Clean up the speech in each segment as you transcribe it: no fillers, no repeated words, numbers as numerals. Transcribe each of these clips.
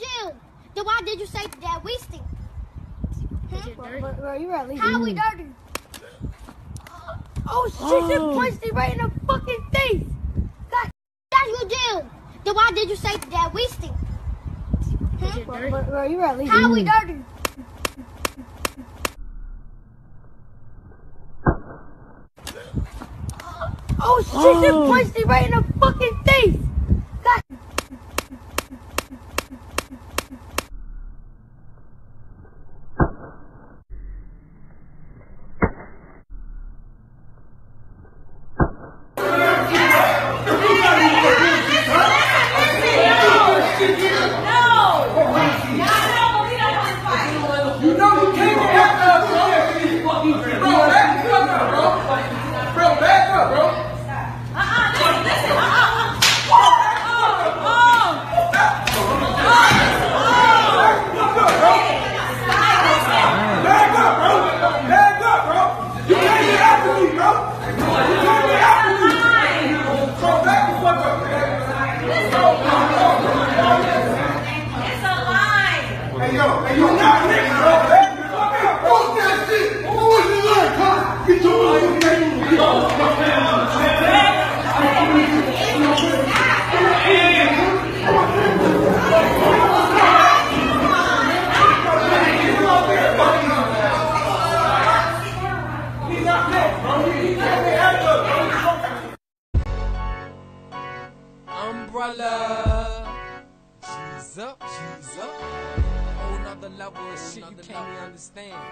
do? Then why did you say that we stink? Bro, you're at least. How we dirty? Oh shit, you punched me right in the fucking face! That you do? Then why did you say that we stink? Bro, you're at least. How we dirty? Oh shit, you punched me right in the fucking face!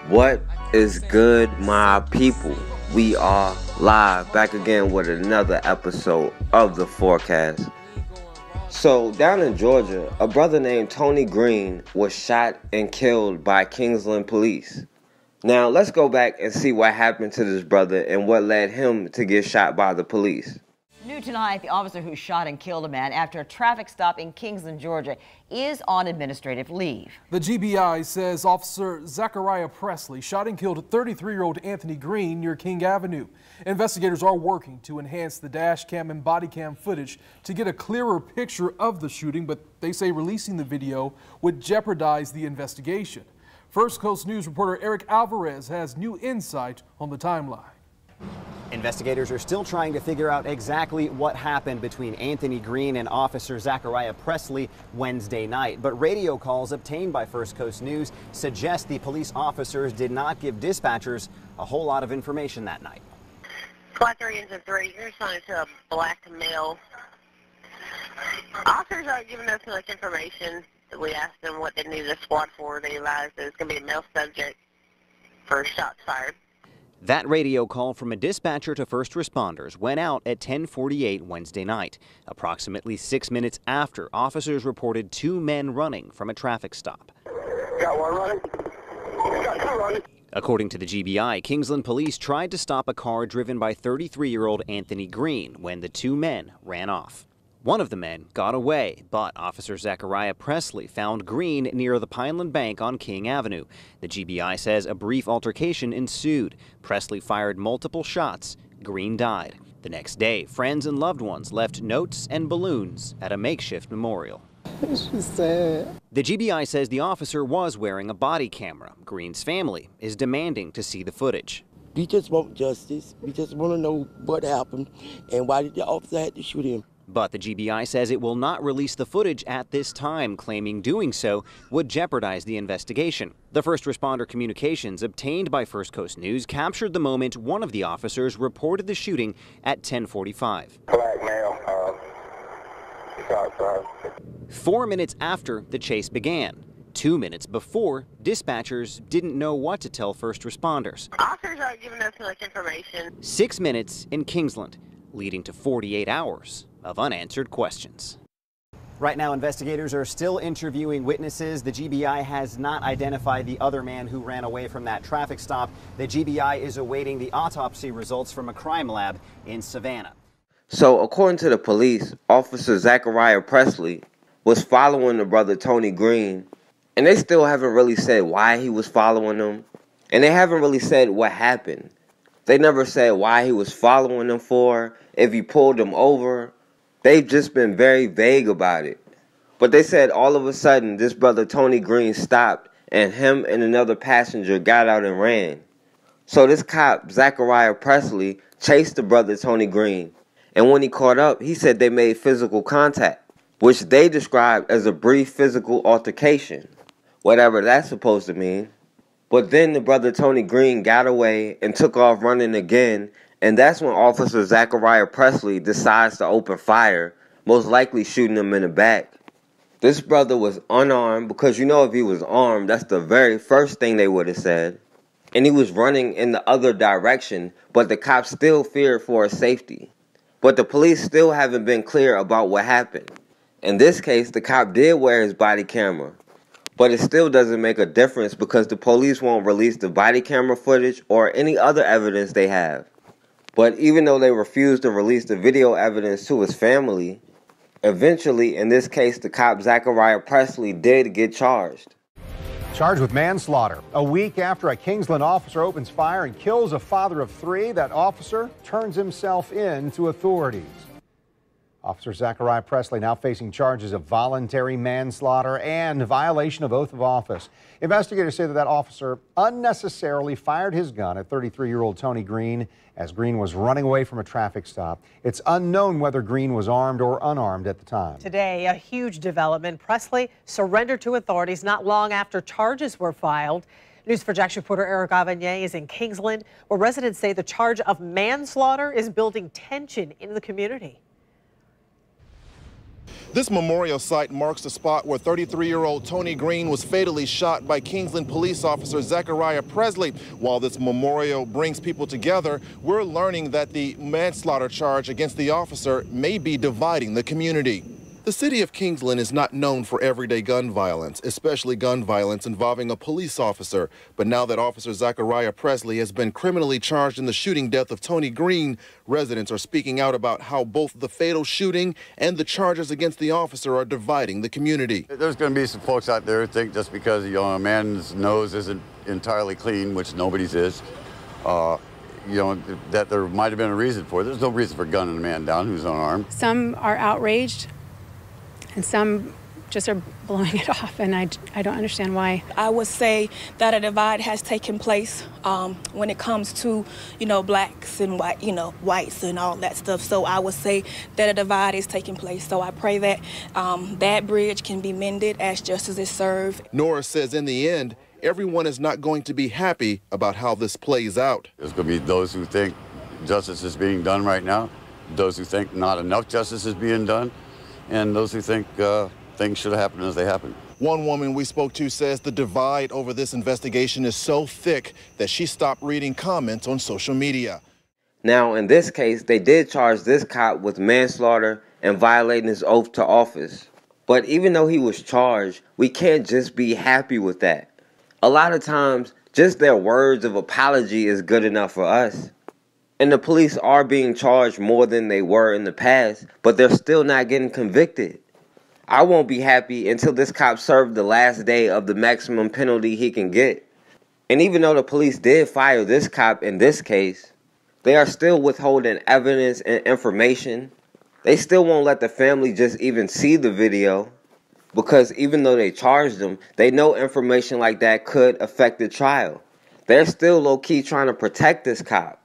What is good, my people? We are live back again with another episode of The Forecast. So, down in Georgia, a brother named Tony Green was shot and killed by Kingsland Police. Now, let's go back and see what happened to this brother and what led him to get shot by the police. New tonight, the officer who shot and killed a man after a traffic stop in Kingsland, Georgia, is on administrative leave. The GBI says Officer Zechariah Presley shot and killed 33-year-old Anthony Green near King Avenue. Investigators are working to enhance the dash cam and body cam footage to get a clearer picture of the shooting, but they say releasing the video would jeopardize the investigation. First Coast News reporter Eric Alvarez has new insight on the timeline. Investigators are still trying to figure out exactly what happened between Anthony Green and Officer Zechariah Presley Wednesday night. But radio calls obtained by First Coast News suggest the police officers did not give dispatchers a whole lot of information that night. Squad 3 Engine 3, you're assigned to a black male. Officers aren't giving us much information. We asked them what they needed a squad for. They advised that it's going to be a male subject for shots fired. That radio call from a dispatcher to first responders went out at 10:48 Wednesday night, approximately 6 minutes after officers reported two men running from a traffic stop. Got one running. Got two running. According to the GBI, Kingsland Police tried to stop a car driven by 33-year-old Anthony Green when the two men ran off. One of the men got away, but Officer Zechariah Presley found Green near the Pineland Bank on King Avenue. The GBI says a brief altercation ensued. Presley fired multiple shots. Green died. The next day, friends and loved ones left notes and balloons at a makeshift memorial. It's just sad. The GBI says the officer was wearing a body camera. Green's family is demanding to see the footage. We just want justice. We just want to know what happened and why did the officer have to shoot him. But the GBI says it will not release the footage at this time, claiming doing so would jeopardize the investigation. The first responder communications obtained by First Coast News captured the moment one of the officers reported the shooting at 10:45. Black male, shot fired. 4 minutes after the chase began. 2 minutes before, dispatchers didn't know what to tell first responders. Officers aren't giving us much information. 6 minutes in Kingsland, leading to 48 hours of unanswered questions. Right now, investigators are still interviewing witnesses. The GBI has not identified the other man who ran away from that traffic stop. The GBI is awaiting the autopsy results from a crime lab in Savannah. So, according to the police, Officer Zechariah Presley was following the brother Tony Green, and they still haven't really said why he was following them, and they haven't really said what happened. They never said why he was following them for, if he pulled them over. They've just been very vague about it. But they said all of a sudden this brother Tony Green stopped and him and another passenger got out and ran. So this cop, Zechariah Presley, chased the brother Tony Green. And when he caught up, he said they made physical contact, which they described as a brief physical altercation, whatever that's supposed to mean. But then the brother Tony Green got away and took off running again, and that's when Officer Zechariah Presley decides to open fire, most likely shooting him in the back. This brother was unarmed because you know if he was armed, that's the very first thing they would have said. And he was running in the other direction, but the cops still feared for his safety. But the police still haven't been clear about what happened. In this case, the cop did wear his body camera, but it still doesn't make a difference because the police won't release the body camera footage or any other evidence they have. But even though they refused to release the video evidence to his family, eventually, in this case, the cop Zechariah Presley did get charged. Charged with manslaughter. A week after a Kingsland officer opens fire and kills a father of three, that officer turns himself in to authorities. Officer Zechariah Presley now facing charges of voluntary manslaughter and violation of oath of office. Investigators say that officer unnecessarily fired his gun at 33-year-old Tony Green as Green was running away from a traffic stop. It's unknown whether Green was armed or unarmed at the time. Today, a huge development. Presley surrendered to authorities not long after charges were filed. News4Jax reporter Eric Avanier is in Kingsland, where residents say the charge of manslaughter is building tension in the community. This memorial site marks the spot where 33-year-old Tony Green was fatally shot by Kingsland police officer Zechariah Presley. While this memorial brings people together, we're learning that the manslaughter charge against the officer may be dividing the community. The city of Kingsland is not known for everyday gun violence, especially gun violence involving a police officer. But now that Officer Zechariah Presley has been criminally charged in the shooting death of Tony Green, residents are speaking out about how both the fatal shooting and the charges against the officer are dividing the community. There's going to be some folks out there who think just because a man's nose isn't entirely clean, which nobody's is, that there might have been a reason for it. There's no reason for gunning a man down who's unarmed. Some are outraged, and some just are blowing it off, and I don't understand why. I would say that a divide has taken place when it comes to, blacks and whites and all that stuff. So I would say that a divide is taking place. So I pray that that bridge can be mended as justice is served. Nora says in the end, everyone is not going to be happy about how this plays out. There's going to be those who think justice is being done right now, those who think not enough justice is being done, and those who think things should have happened as they happened. One woman we spoke to says the divide over this investigation is so thick that she stopped reading comments on social media. Now, in this case, they did charge this cop with manslaughter and violating his oath to office. But even though he was charged, we can't just be happy with that. A lot of times, just their words of apology is good enough for us. And the police are being charged more than they were in the past, but they're still not getting convicted. I won't be happy until this cop served the last day of the maximum penalty he can get. And even though the police did fire this cop in this case, they are still withholding evidence and information. They still won't let the family just even see the video, because even though they charged him, they know information like that could affect the trial. They're still low-key trying to protect this cop.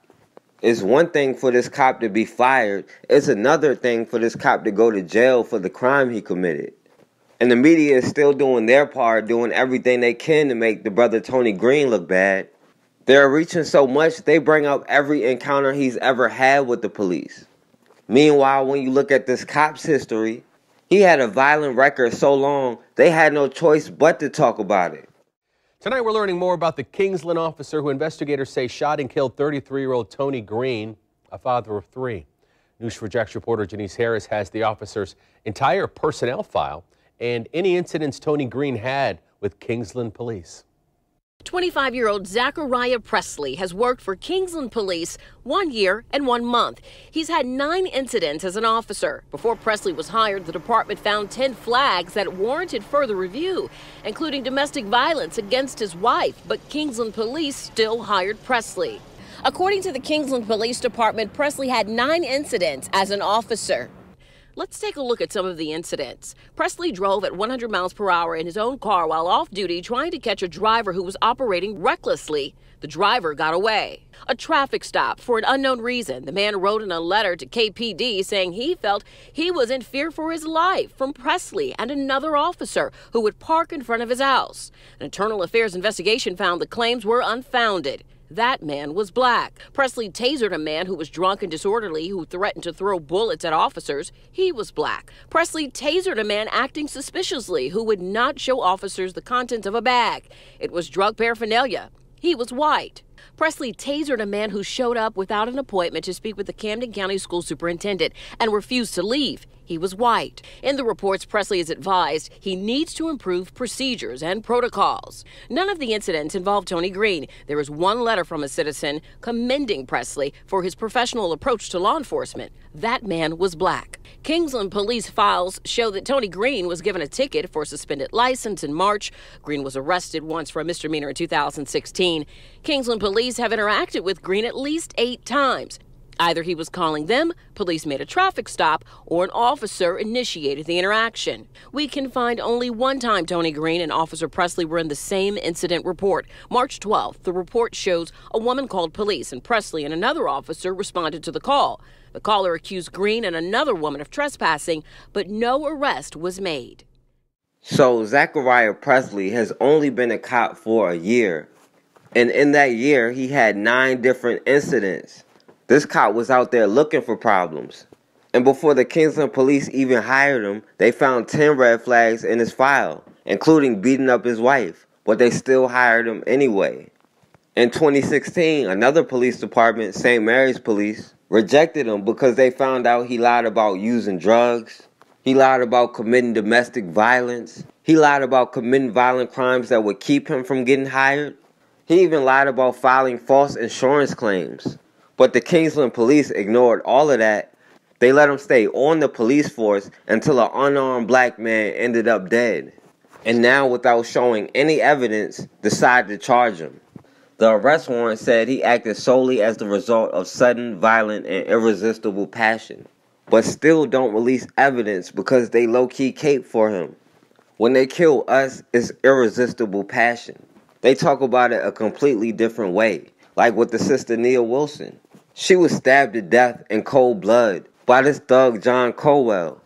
It's one thing for this cop to be fired. It's another thing for this cop to go to jail for the crime he committed. And the media is still doing their part, doing everything they can to make the brother Tony Green look bad. They're reaching so much, they bring up every encounter he's ever had with the police. Meanwhile, when you look at this cop's history, he had a violent record so long, they had no choice but to talk about it. Tonight we're learning more about the Kingsland officer who investigators say shot and killed 33-year-old Tony Green, a father of three. News4Jax reporter Janice Harris has the officer's entire personnel file and any incidents Tony Green had with Kingsland Police. 25-year-old Zechariah Presley has worked for Kingsland Police 1 year and 1 month. He's had 9 incidents as an officer. Before Presley was hired, the department found 10 flags that warranted further review, including domestic violence against his wife, but Kingsland Police still hired Presley. According to the Kingsland Police Department, Presley had 9 incidents as an officer. Let's take a look at some of the incidents. Presley drove at 100 miles per hour in his own car while off duty trying to catch a driver who was operating recklessly. The driver got away. A traffic stop for an unknown reason. The man wrote in a letter to KPD saying he felt he was in fear for his life from Presley and another officer who would park in front of his house. An internal affairs investigation found the claims were unfounded. That man was black. Presley tasered a man who was drunk and disorderly who threatened to throw bullets at officers. He was black. Presley tasered a man acting suspiciously who would not show officers the contents of a bag. It was drug paraphernalia. He was white. Presley tasered a man who showed up without an appointment to speak with the Camden County School Superintendent and refused to leave. He was white. In the reports, Presley is advised he needs to improve procedures and protocols. None of the incidents involved Tony Green. There is one letter from a citizen commending Presley for his professional approach to law enforcement. That man was black. Kingsland Police files show that Tony Green was given a ticket for suspended license in March. Green was arrested once for a misdemeanor in 2016. Kingsland Police have interacted with Green at least 8 times. Either he was calling them, police made a traffic stop, or an officer initiated the interaction. We can find only one time Tony Green and Officer Presley were in the same incident report. March 12th, the report shows a woman called police and Presley and another officer responded to the call. The caller accused Green and another woman of trespassing, but no arrest was made. So Zechariah Presley has only been a cop for a year. And in that year, he had 9 different incidents. This cop was out there looking for problems. And before the Kingsland Police even hired him, they found 10 red flags in his file, including beating up his wife. But they still hired him anyway. In 2016, another police department, St. Mary's Police, rejected him because they found out he lied about using drugs. He lied about committing domestic violence. He lied about committing violent crimes that would keep him from getting hired. He even lied about filing false insurance claims. But the Kingsland Police ignored all of that. They let him stay on the police force until an unarmed black man ended up dead. And now, without showing any evidence, decided to charge him. The arrest warrant said he acted solely as the result of sudden, violent, and irresistible passion. But still don't release evidence because they low-key cape for him. When they kill us, it's irresistible passion. They talk about it a completely different way, like with the sister Nia Wilson. She was stabbed to death in cold blood by this thug John Cowell.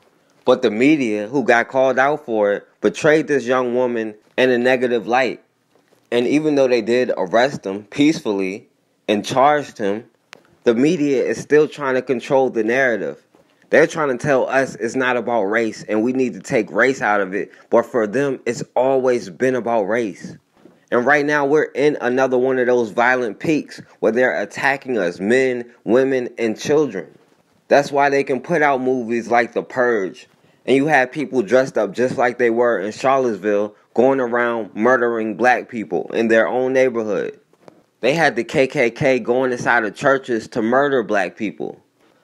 But the media, who got called out for it, portrayed this young woman in a negative light. And even though they did arrest him peacefully and charged him, the media is still trying to control the narrative. They're trying to tell us it's not about race and we need to take race out of it. But for them, it's always been about race. And right now, we're in another one of those violent peaks where they're attacking us, men, women, and children. That's why they can put out movies like The Purge. And you have people dressed up just like they were in Charlottesville going around murdering black people in their own neighborhood. They had the KKK going inside of churches to murder black people.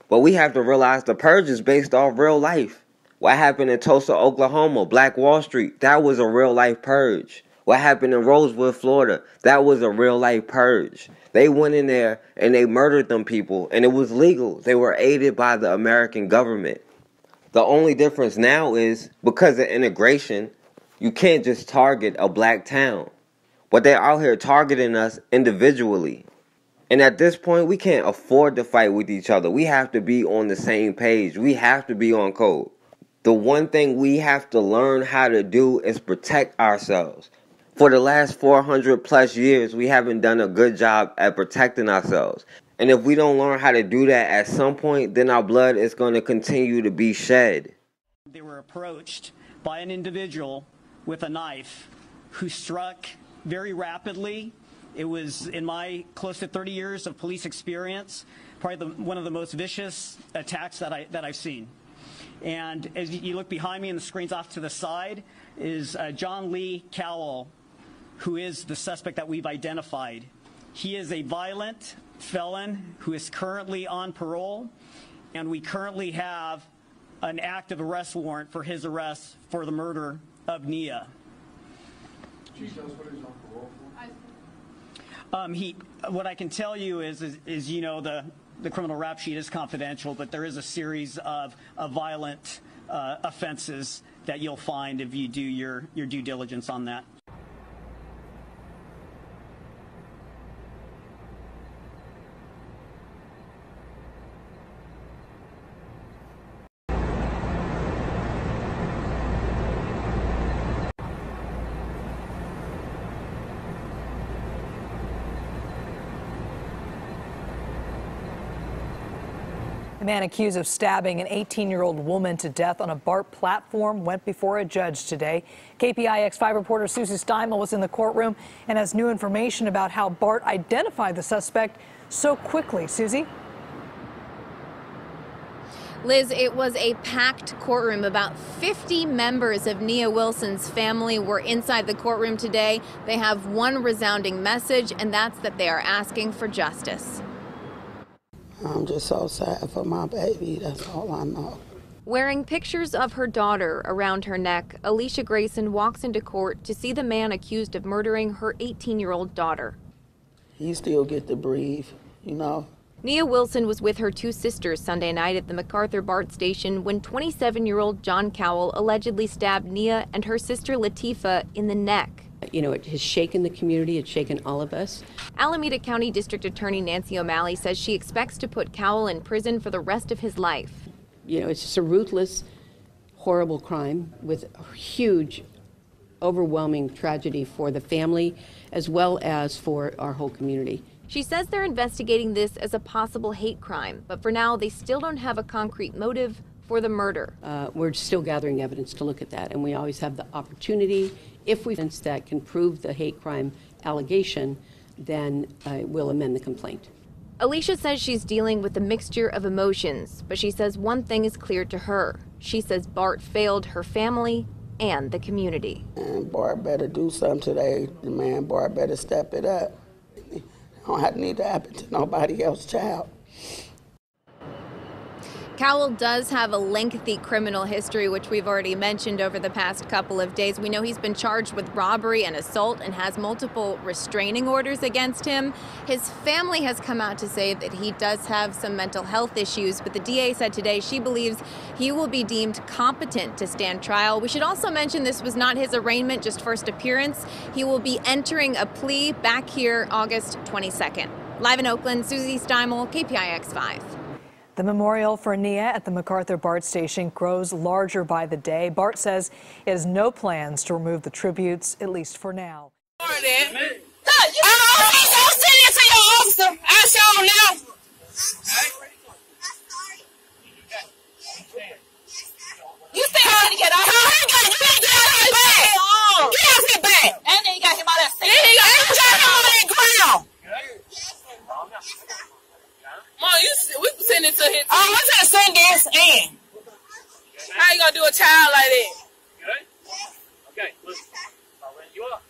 But we have to realize The Purge is based off real life. What happened in Tulsa, Oklahoma, Black Wall Street, that was a real life purge. What happened in Rosewood, Florida, that was a real-life purge. They went in there and they murdered them people, and it was legal. They were aided by the American government. The only difference now is, because of integration, you can't just target a black town. But they're out here targeting us individually. And at this point, we can't afford to fight with each other. We have to be on the same page. We have to be on code. The one thing we have to learn how to do is protect ourselves. For the last 400 plus years, we haven't done a good job at protecting ourselves. And if we don't learn how to do that at some point, then our blood is going to continue to be shed. They were approached by an individual with a knife who struck very rapidly. It was, in my close to 30 years of police experience, probably one of the most vicious attacks that I've seen. And as you look behind me and the screens off to the side is John Cowell, who is the suspect that we've identified. He is a violent felon who is currently on parole, and we currently have an active arrest warrant for his arrest for the murder of Nia. Chief, tell us what he's on parole for? What I can tell you is you know, the criminal rap sheet is confidential, but there is a series of violent offenses that you'll find if you do your due diligence on that. The man accused of stabbing an 18-year-old woman to death on a BART platform went before a judge today. KPIX5 reporter Susie Steimel was in the courtroom and has new information about how BART identified the suspect so quickly. Susie? Liz, it was a packed courtroom. About 50 members of Nia Wilson's family were inside the courtroom today. They have one resounding message, and that's that they are asking for justice. I'm just so sad for my baby, that's all I know. Wearing pictures of her daughter around her neck, Alicia Grayson walks into court to see the man accused of murdering her 18-year-old daughter. He still get to breathe, you know. Nia Wilson was with her two sisters Sunday night at the MacArthur BART station when 27-year-old John Cowell allegedly stabbed Nia and her sister Latifah in the neck. You know, it has shaken the community, it's shaken all of us. Alameda County District Attorney Nancy O'Malley says she expects to put Cowell in prison for the rest of his life. You know, it's just a ruthless, horrible crime with a huge, overwhelming tragedy for the family as well as for our whole community. She says they're investigating this as a possible hate crime, but for now they still don't have a concrete motive for the murder. We're still gathering evidence to look at that, and we always have the opportunity, if we think that can prove the hate crime allegation, then we'll amend the complaint. Alicia says she's dealing with a mixture of emotions, but she says one thing is clear to her. She says BART failed her family and the community. And BART better do something today. The man BART better step it up. It don't need to happen to nobody else's child. Cowell does have a lengthy criminal history, which we've already mentioned over the past couple of days. We know he's been charged with robbery and assault and has multiple restraining orders against him. His family has come out to say that he does have some mental health issues, but the DA said today she believes he will be deemed competent to stand trial. We should also mention this was not his arraignment, just first appearance. He will be entering a plea back here August 22nd. Live in Oakland, Susie Steimel, KPIX5. The memorial for Nia at the MacArthur BART station grows larger by the day. BART says it has no plans to remove the tributes, at least for now. I'll send it to your officer. I'll show him now. You still trying to get off? You ain't get out of his bag. Get out of his bag. And then you got him out of that seat. Then he got him on that ground. Mom, we send it to him. Oh, what's that send this in? How you gonna do a child like that? Good? Okay, listen. I'll let you up.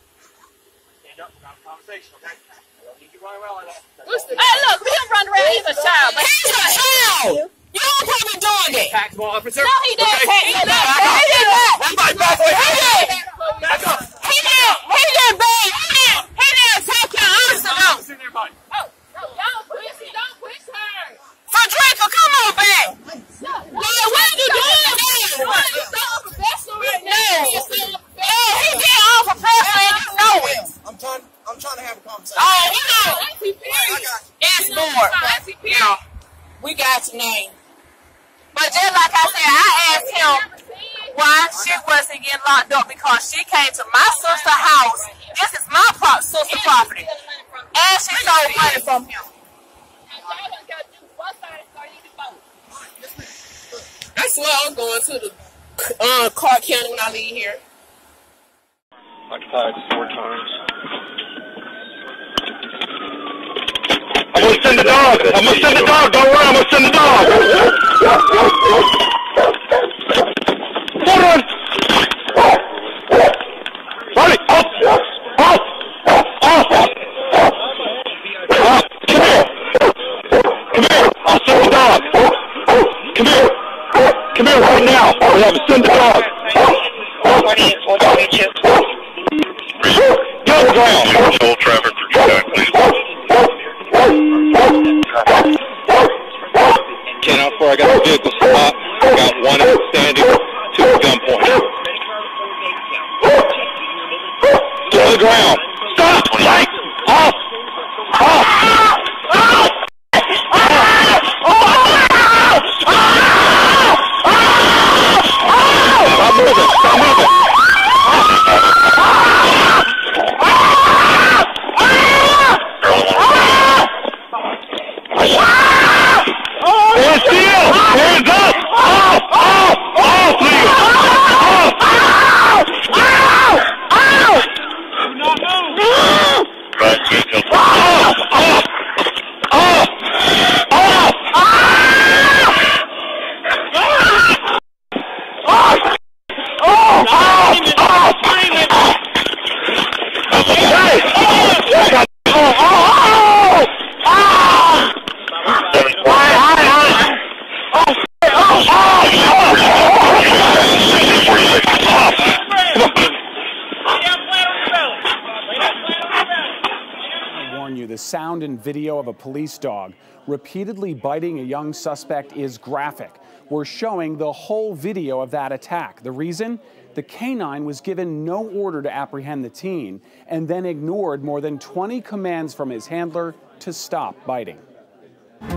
Stand up and have a conversation, okay? I don't need you running around like that. Hey, look, we don't run around. He's a child. But he's a child! You don't probably doing that. Taxable officer? No, he didn't. Okay. He didn't. He didn't. Everybody back away. Back up. He didn't. He didn't, babe. He didn't take your officer out. What's in there, buddy? Don't push her. Frederica, come on back. Lord, what are you doing there? You're so unprofessional right now. He did unprofessional and you know it. I'm trying to have a conversation. Oh, we know. It's bored. Yeah. We got your name. But just like I said, I asked him why she wasn't getting locked up because she came to my sister's house. This is my sister's property. And she stole money from him. That's why I'm going to the Clark County when I leave here. Occupied 4 times. I'm gonna send the dog. I'm gonna send the dog. Don't worry, I'm gonna send the dog. Hold on. Buddy, up. Come here. Come here. I'll send the dog. Come here. Come here right now. I'll have to send the dog. Go down. Traffic 39, please. I got the vehicle stopped. I got one outstanding, two at gunpoint. To the ground. Stop! Lights! Off! Off! Stop moving! Stop moving! Stand still! Hands up! Off! Off! Off, please! Off! Off! Do not move! Right, Jacob. Off! Off! Off! Off! The sound and video of a police dog repeatedly biting a young suspect is graphic. We're showing the whole video of that attack. The reason? The canine was given no order to apprehend the teen and then ignored more than 20 commands from his handler to stop biting. I'm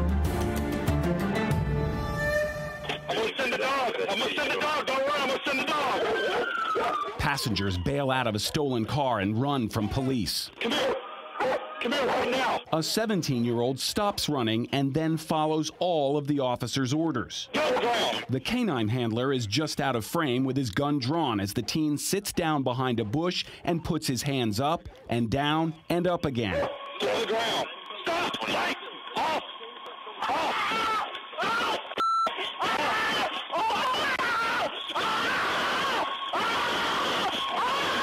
gonna send the dog. I'm gonna send the dog. Don't run. I'm gonna send the dog. Passengers bail out of a stolen car and run from police. Come here. Come here right now. A 17-year-old stops running and then follows all of the officer's orders. The canine handler is just out of frame with his gun drawn as the teen sits down behind a bush and puts his hands up and down and up again. To the ground. Stop. Lights. Off. Off.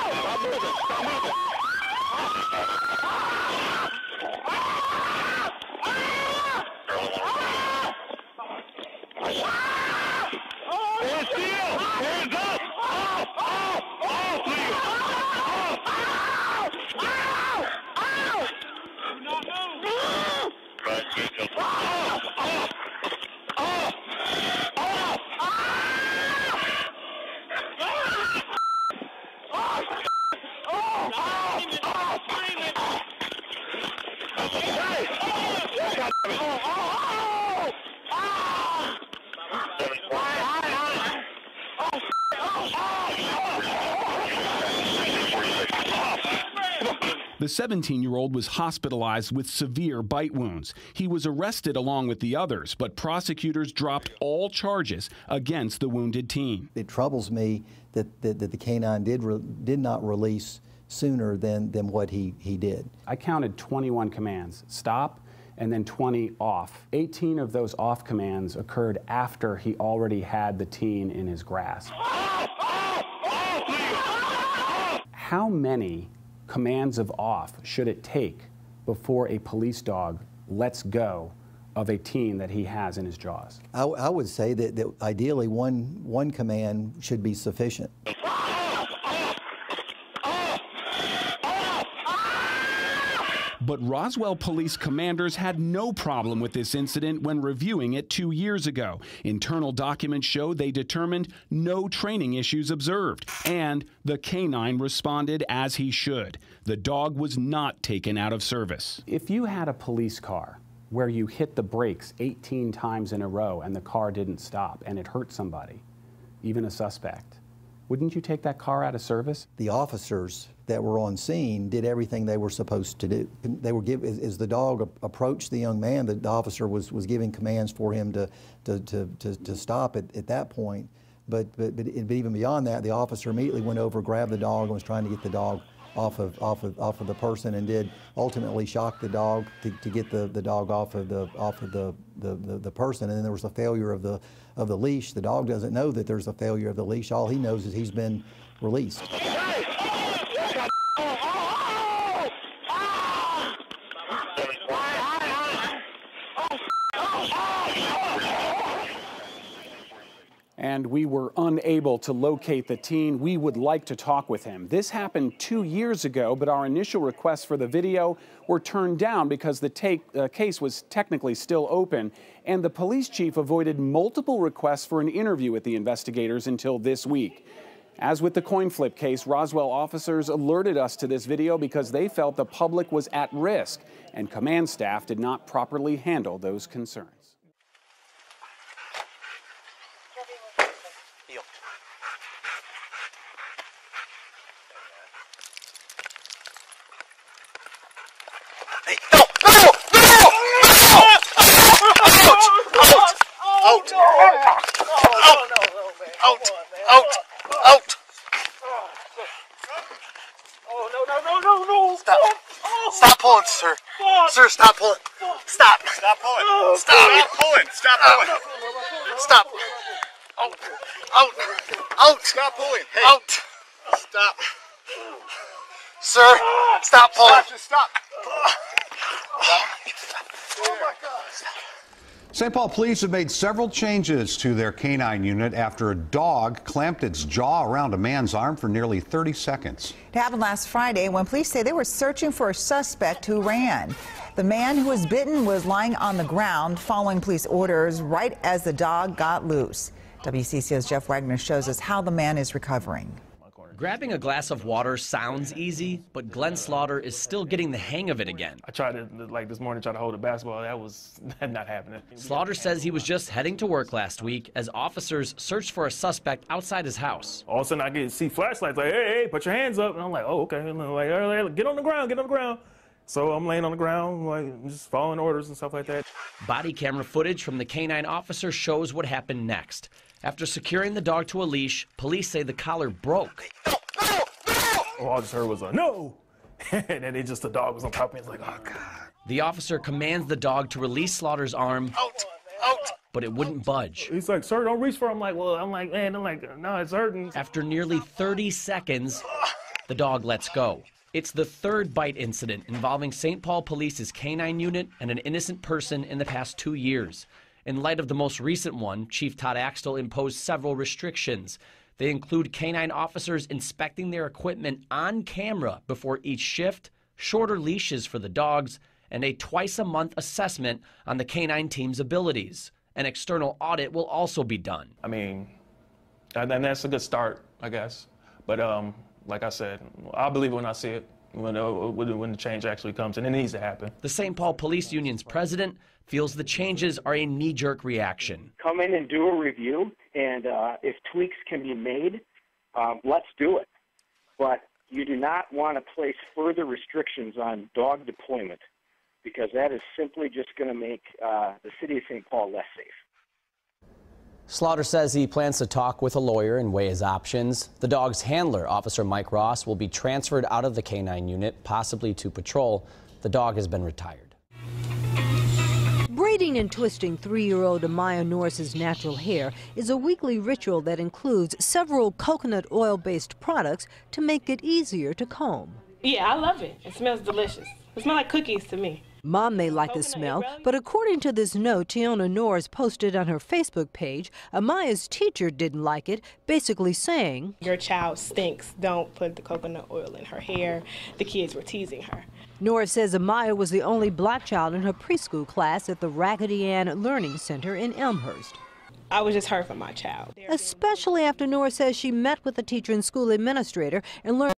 Stop moving. Stop moving. Stand still! Hands up! Off! Off! Off, please! Off! Off! Do not move! Right, Jacob. Off! Off! Off! Off! The 17-year-old was hospitalized with severe bite wounds. He was arrested along with the others, but prosecutors dropped all charges against the wounded teen. It troubles me that the canine did not release sooner than what he did. I counted 21 commands, stop, and then 20 off. 18 of those off commands occurred after he already had the teen in his grasp. How many commands of off should it take before a police dog lets go of a teen that he has in his jaws? I would say that ideally one command should be sufficient. But Roswell police commanders had no problem with this incident when reviewing it 2 years ago. Internal documents show they determined no training issues observed, and the canine responded as he should. The dog was not taken out of service. If you had a police car where you hit the brakes 18 times in a row and the car didn't stop and it hurt somebody, even a suspect, wouldn't you take that car out of service? The officers that were on scene did everything they were supposed to do. They were as the dog approached the young man, the officer was giving commands for him to stop at that point. But even beyond that, the officer immediately went over, grabbed the dog, and was trying to get the dog off of the person, and did ultimately shock the dog to get the dog off of the person. And then there was a failure of the leash. The dog doesn't know that there's a failure of the leash. All he knows is he's been released. And we were unable to locate the teen. We would like to talk with him. This happened 2 years ago, but our initial requests for the video were turned down because the case was technically still open, and the police chief avoided multiple requests for an interview with the investigators until this week. As with the coin flip case, Roswell officers alerted us to this video because they felt the public was at risk, and command staff did not properly handle those concerns. Stop pulling, sir. Sir, stop pulling. Stop. Stop pulling. Stop pulling. Stop pulling. Stop. Out. Out. Out. Stop pulling. Hey. Out. Stop. Sir, stop pulling. Just stop. Oh my God. St. Paul police have made several changes to their canine unit after a dog clamped its jaw around a man's arm for nearly 30 seconds. It happened last Friday when police say they were searching for a suspect who ran. The man who was bitten was lying on the ground following police orders right as the dog got loose. WCCO's Jeff Wagner shows us how the man is recovering. Grabbing a glass of water sounds easy, but Glenn Slaughter is still getting the hang of it again. I tried to, this morning, try to hold a basketball. That not happening. Slaughter says he was just heading to work last week as officers searched for a suspect outside his house. All of a sudden, I see flashlights like, hey, put your hands up. And I'm like, oh, okay. And I'm like, get on the ground, get on the ground. So I'm laying on the ground, like, just following orders and stuff like that. Body camera footage from the canine officer shows what happened next. After securing the dog to a leash, police say the collar broke. All I just heard was a no, and then the dog was on top of me. It's like, oh God. The officer commands the dog to release Slaughter's arm, but it wouldn't budge. He's like, sir, don't reach for him. I'm like, no, it's hurting. After nearly 30 seconds, the dog lets go. It's the third bite incident involving St. Paul Police's canine unit and an innocent person in the past 2 years. In light of the most recent one, Chief Todd Axtell imposed several restrictions. They include canine officers inspecting their equipment on camera before each shift, shorter leashes for the dogs, and a twice-a-month assessment on the canine team's abilities. An external audit will also be done. I mean, and that's a good start, I guess. But like I said, I'll believe it when I see it, when the change actually comes, and it needs to happen. The St. Paul Police Union's president feels the changes are a knee-jerk reaction. Come in and do a review, and if tweaks can be made, let's do it. But you do not want to place further restrictions on dog deployment, because that is simply just going to make the city of St. Paul less safe. Slaughter says he plans to talk with a lawyer and weigh his options. The dog's handler, Officer Mike Ross, will be transferred out of the canine unit, possibly to patrol. The dog has been retired. Braiding and twisting 3-year-old Amaya Norris's natural hair is a weekly ritual that includes several coconut oil-based products to make it easier to comb. Yeah, I love it. It smells delicious. It smells like cookies to me. Mom may like the smell, but according to this note Tiona Norris posted on her Facebook page, Amaya's teacher didn't like it, basically saying, "Your child stinks. Don't put the coconut oil in her hair." The kids were teasing her. Norris says Amaya was the only black child in her preschool class at the Raggedy Ann Learning Center in Elmhurst. I was just hurt for my child. Especially after Norris says she met with the teacher and school administrator and learned